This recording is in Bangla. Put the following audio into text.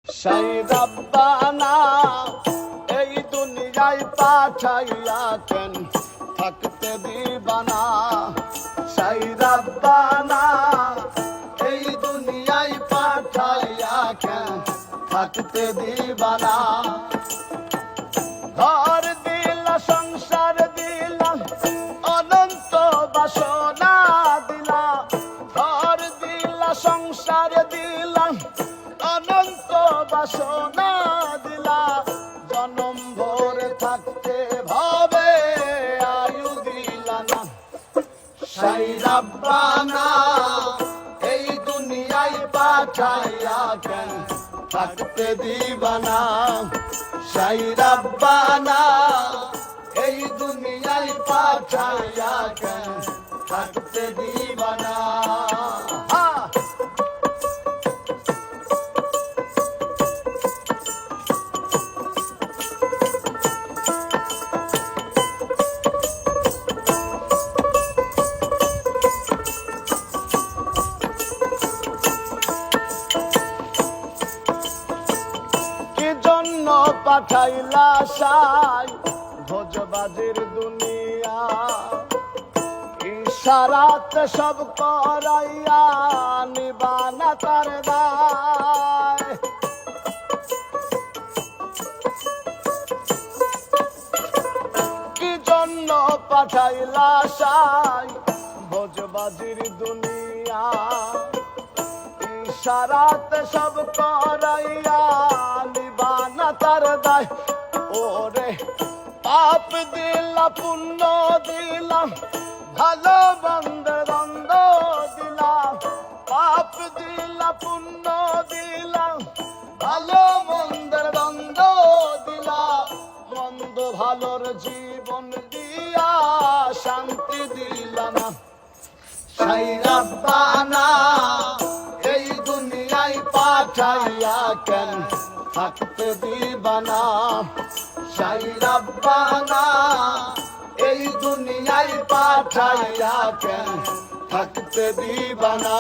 সেই রব্বানা এই দুনিয়ায় পাঠাইয়া কেন থাকতে দিবানা। সেই রব্বানা এই দুনিয়ায় পাঠাইয়া কেন থাকতে দিবানা। ঘর দিলা সংসার দিলা অনন্ত বাসনা দিলা। ঘর দিলা সংসার দিলা অনন্ত বাসনা দিলা। জনম ভরে থাকতে ভাবে আয়ু দিলা না। সেই রব্বানা এই দুনিয়ায় পাঠাইয়া কেন থাকতে দিবানা। সেই রব্বানা এই দুনিয়ায় পাঠাইয়া কেন থাকতে দিবানা। পাঠাইলা সাই ভোজবাজির দুনিয়া। ইশারাতে সব করাইয়া নিবানা তার দায়। কি জন্য পাঠাইলা সাই ভোজবাজির দুনিয়া। ইশারাতে সব করাইয়া নিবানা তার দায়। ওরে পাপ দিলা পুণ্য দিলা ভালো মন্দ দ্বন্দ্ব দিলা। পাপ দিলা পুণ্য দিলা ভালো মন্দের দ্বন্দ্ব দিলা। মন্দ ভালোর জীবন দিয়া শান্তি দিলা না। সেই রব্বানা এই দুনিয়ায় পাঠাইয়া কেন থাকতে দিবানা। সেই রব্বানা এই দুনিয়ায় পাঠাইয়া কেন থাকতে দিবানা।